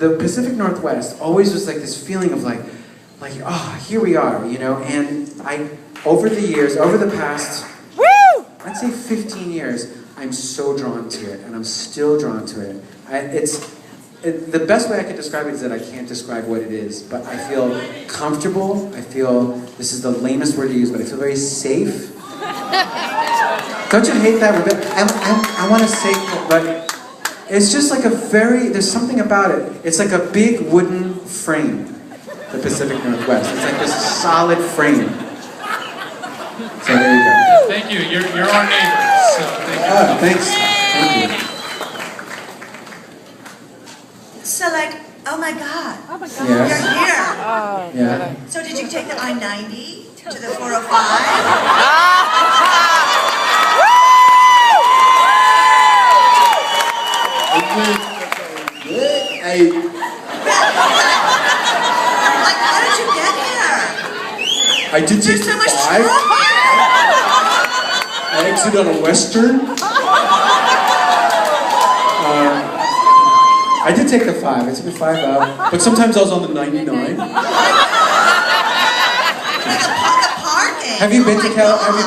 the Pacific Northwest always was like this feeling of like, oh, here we are, you know. And over the years, over the past, I'd say 15 years, I'm so drawn to it, and I'm still drawn to it. The best way I could describe it is that I can't describe what it is, but I feel comfortable. I feel, this is the lamest word to use, but I feel very safe. Don't you hate that? I want to say, but it's just like there's something about it. It's like a big wooden frame, the Pacific Northwest. It's like this solid frame. So there you go. Thank you. You're our neighbors. So thank you. Oh, thanks. Thank you. So like, oh my God. Oh my God. Yes. You're here. Oh, Yeah. So did you take the I-90 to the 405? Like, how did you get here? I did take There's so much 5. traffic. I exited on a Western. I did take the 5. I took the 5 out, but sometimes I was on the 99. The parking. Have you been to California?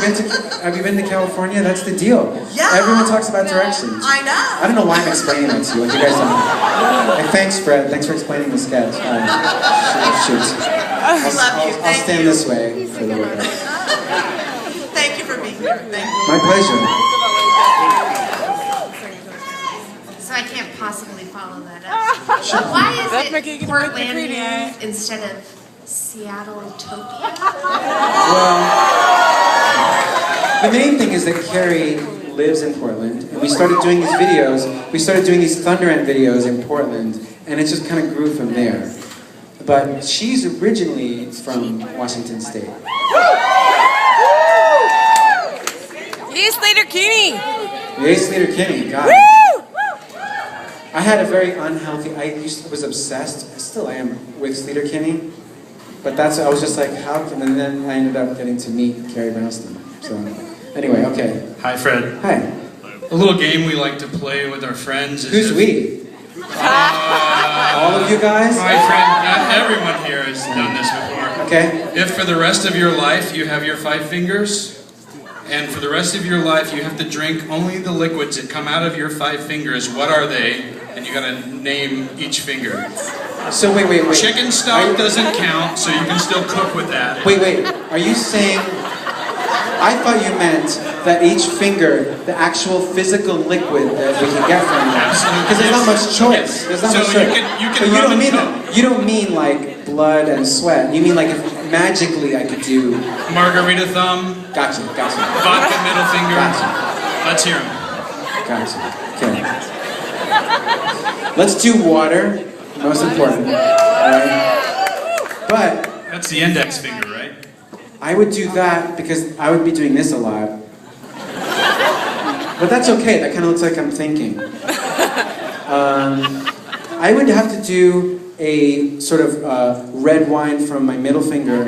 That's the deal. Yeah. Everyone talks about directions. I know. I don't know why I'm explaining that to you. Like you guys don't. Hey, thanks, Fred. Thanks for explaining the sketch. Shoot. I love you. I'll stand this way for the workout. Thank you for being here. Thank you. My pleasure. So I can't possibly follow that up. But why is it Portlandia instead of Seattle-topia? Well, the main thing is that Carrie lives in Portland, and we started doing these videos. We started doing these Thunder Ant videos in Portland, and it just kind of grew from there. But she's originally from Washington State. Yes, Sleater-Kinney. Yay, Sleater-Kinney, God. I had a very unhealthy, was obsessed, I still am, with Sleater-Kinney. But I was just like, how can, and then I ended up getting to meet Carrie Brownstein. So, anyway, okay. Hi, Fred. Hi. A little game we like to play with our friends is Who's we? All of you guys? My friend, everyone here has done this before. Okay. If for the rest of your life you have your 5 fingers, and for the rest of your life you have to drink only the liquids that come out of your 5 fingers, what are they? And you gotta name each finger. So wait. Chicken stock doesn't count, so you can still cook with that. Wait. Are you saying... I thought you meant that each finger, the actual physical liquid that we can get from it. Absolutely. Because there's not much choice. Yes. There's not So much choice. you can But rub and mean cook. You don't mean like blood and sweat. You mean like if magically I could do... Margarita thumb, Gotcha. vodka middle finger. Gotcha. Let's hear them. Gotcha. Okay. Let's do water. Most important. Alright? But That's the index finger, right? I would do that because I would be doing this a lot. But that's okay, that kind of looks like I'm thinking. I would have to do a sort of red wine from my middle finger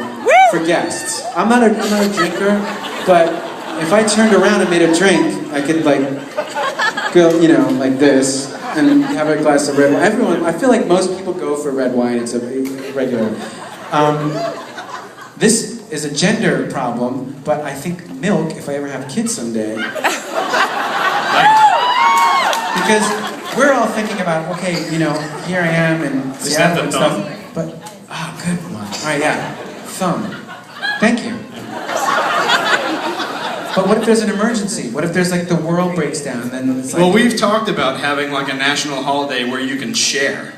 for guests. I'm not a drinker, but if I turned around and made a drink, I could like go, you know, like this, and have a glass of red wine. I feel like most people go for red wine, it's a regular. This is a gender problem, but I think milk, if I ever have kids someday. Because we're all thinking about, okay, you know, here I am in Seattle and stuff, but, good one. All right, yeah, thumb. Thank you. But what if there's an emergency? What if there's like the world breaks down? Then it's like... Well, we've talked about having like a national holiday where you can share.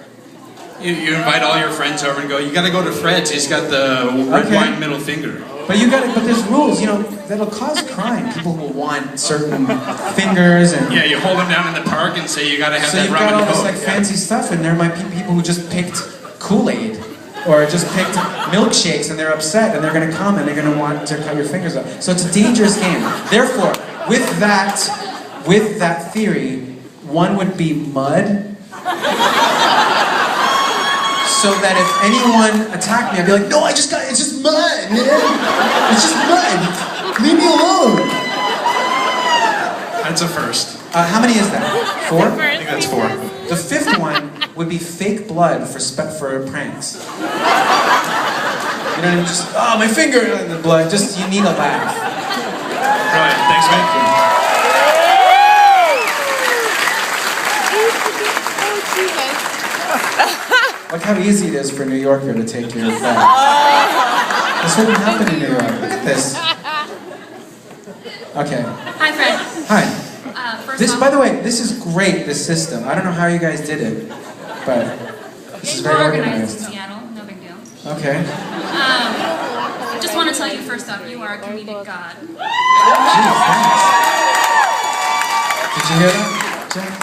You invite all your friends over and go, you gotta go to Fred's, he's got the red wine middle finger. But there's rules, you know, that'll cause crime. People will want certain fingers and... Yeah, you hold them down in the park and say you gotta have So that you've rum got and all this coke. like fancy stuff, and there might be people who just picked Kool-Aid or just picked milkshakes, and they're upset, and they're gonna come and they're gonna want to cut your fingers off. So it's a dangerous game. Therefore, with that theory, one would be mud. So that if anyone attacked me, I'd be like, no, it's just mud, man. It's just mud. Leave me alone. That's a first. How many is that? 4? I think that's 4. The 5th one would be fake blood for pranks. You know, just, oh, my finger in the blood. Just, you need a laugh. Right, thanks, Thank you. Look how easy it is for a New Yorker to take your back. This wouldn't happen in New York. Look at this. Okay. Hi, Fred. Hi. First This, off, by the way, this is great, this system. I don't know how you guys did it, but this is we're very organized in organized. Seattle. No big deal. Okay. I just want to tell you first off, you are a comedic god. Gee, thanks. Did you hear that, Jeff?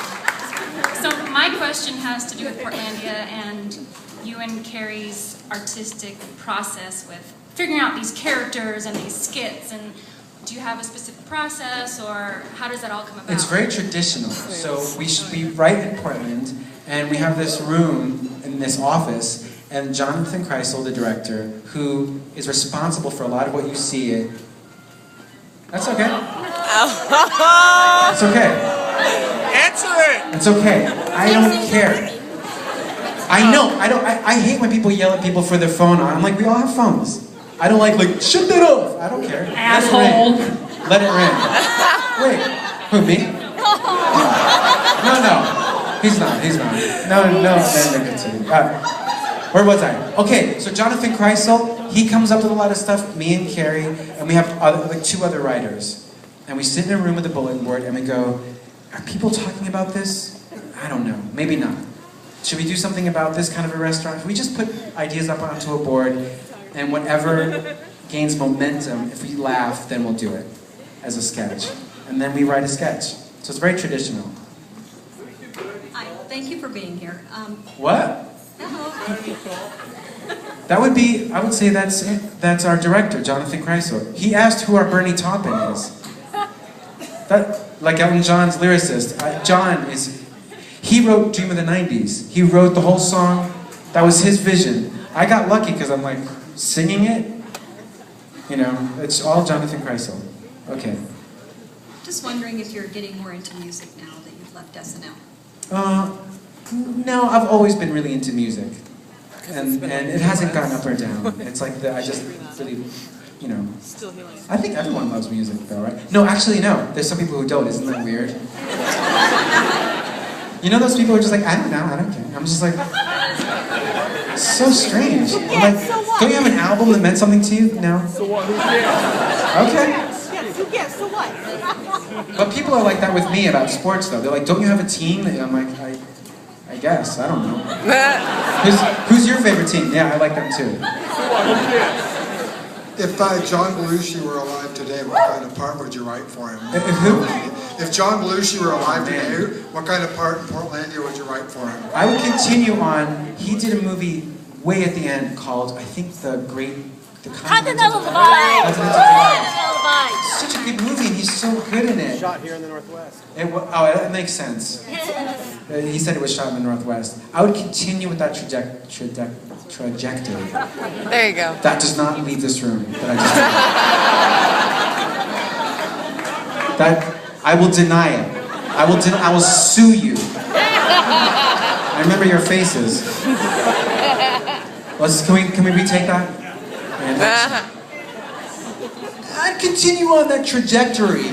So my question has to do with Portlandia and you and Carrie's artistic process with figuring out these characters and these skits. And do you have a specific process, or how does that all come about? It's very traditional. So we write in Portland, and we have this room in this office, and Jonathan Kreisel, the director, who is responsible for a lot of what you see. That's okay. It's okay. Answer it! It's okay. I don't care. I know. I hate when people yell at people for their phone on. I'm like, we all have phones. I don't like shut that off. I don't care. Asshole. Let it ring. Wait, who, me? No. He's not. No. Where was I? Okay, so Jonathan Kreisel, he comes up with a lot of stuff, me and Carrie, and we have like 2 other writers. And we sit in a room with a bulletin board and we go, are people talking about this? I don't know, maybe not. Should we do something about this kind of a restaurant? We just put ideas up onto a board, and whatever gains momentum, if we laugh, then we'll do it as a sketch. And then we write a sketch. So it's very traditional. Hi, thank you for being here. What? Hello. That would be, I would say that's our director, Jonathan Kreisel. He asked who our Bernie Taupin is. That, like Elton John's lyricist. He wrote Dream of the 90s. He wrote the whole song. That was his vision. I got lucky because I'm like, singing it? You know, it's all Jonathan Kreisel. Okay. Just wondering if you're getting more into music now that you've left SNL. No, I've always been really into music. And it hasn't gone up or down. It's like I just really, you know. I think everyone loves music though, right? No, actually no. There's some people who don't. Isn't that weird? You know those people who are just like, I don't know, I don't care. I'm just like, so strange. I'm like, don't you have an album that meant something to you? No? So what? Who cares? Okay. Yes, who cares? So what? But people are like that with me about sports though. They're like, don't you have a team? And I'm like, I guess, I don't know. Who's your favorite team? Yeah, I like them too. If John Belushi were alive today, what kind of part would you write for him? If who? If John Belushi were alive today, what kind of part in Portlandia would you write for him? I would continue on. He did a movie way at the end called, I think, The Continental Divide. Such a good movie, and he's so good in it. Shot here in the Northwest. That makes sense. He said it was shot in the Northwest. I would continue with that trajectory. There you go. That does not leave this room. I will deny it. I will sue you. I remember your faces. Can we retake that? I'd continue on that trajectory.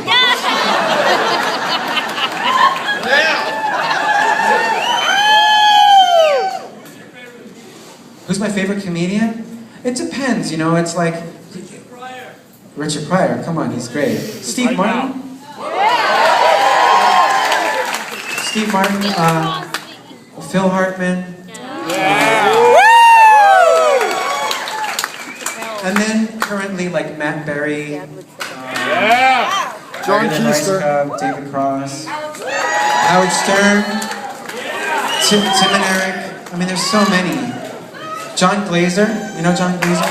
Who's my favorite comedian? It depends, you know, it's like... Richard Pryor, come on, he's great. Steve Martin? Steve Martin, Phil Hartman. And then currently like Matt Berry, John Keister, David Cross, Howard Stern, Tim and Eric. I mean, there's so many. John Glazer, you know John Glazer?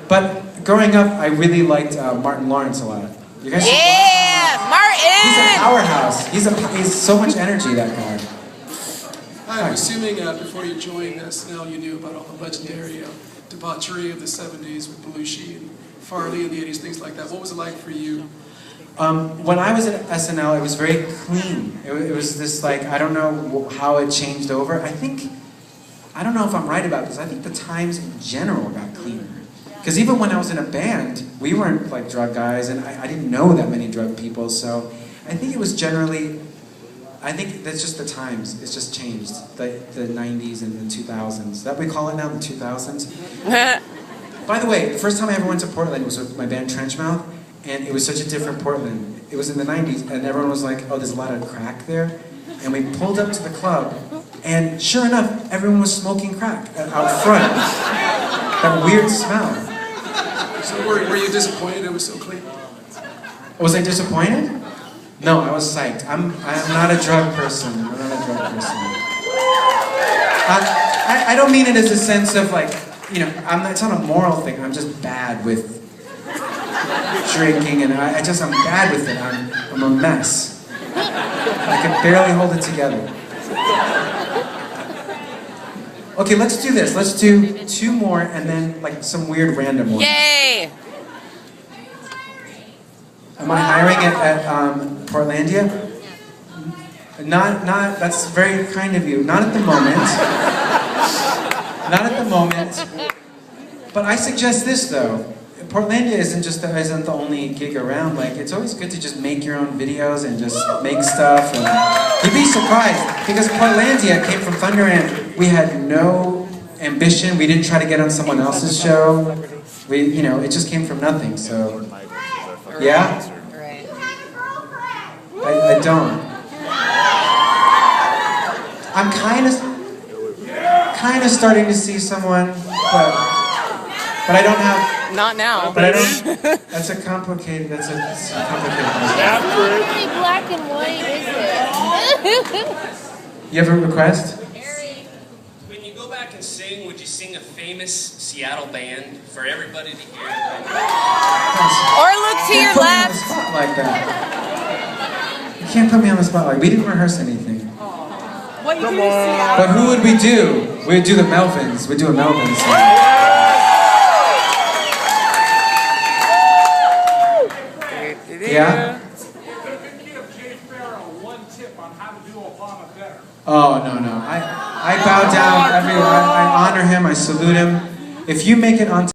But growing up, I really liked Martin Lawrence a lot. You guys Martin! He's a powerhouse. He's so much energy, that guy. I'm assuming before you joined SNL, you knew about all the legendary debauchery of the 70s with Belushi and Farley in the 80s, things like that. What was it like for you When I was at SNL, it was very clean. It was this like, I don't know how it changed over. I don't know if I'm right about this. I think the times in general got cleaner. Because even when I was in a band, we weren't like drug guys, and I didn't know that many drug people, so I think it was generally, I think that's just the times. It's just changed. The 90s and the 2000s. Is that what we call it now, the 2000s? By the way, the first time I ever went to Portland was with my band Trenchmouth, and it was such a different Portland. It was in the 90s, and everyone was like, oh, there's a lot of crack there. And we pulled up to the club, and sure enough, everyone was smoking crack out front. That weird smell. So were you disappointed it was so clean? Was I disappointed? No, I was psyched. I'm not a drug person. I'm not a drug person. I don't mean it as a sense of like, you know, it's not a moral thing. I'm just bad with drinking, and I'm bad with it. I'm a mess. I can barely hold it together. Okay, let's do this. Let's do 2 more and then like some weird random ones. Yay! Am I hiring at Portlandia? Not, that's very kind of you. Not at the moment. Not at the moment. But I suggest this though. Portlandia isn't the only gig around. Like, it's always good to just make your own videos and just make stuff. And you'd be surprised, because Portlandia came from Thunder and we had no ambition. We didn't try to get on someone else's show. It just came from nothing, so. Yeah? I don't. I'm kind of starting to see someone, but I don't have. Not now. But I don't. That's a complicated. That's a complicated question. How many black and white is it? You have a request? Harry, when you go back and sing, would you sing a famous Seattle band for everybody to hear? Or look to your left. Spot like that. You can't put me on the spot like we didn't rehearse anything. What you do in Seattle? But who would we do? We'd do the Melvins. We'd do a Melvins song. Yeah? Oh, no. I bow down. I honor him. I salute him. If you make it on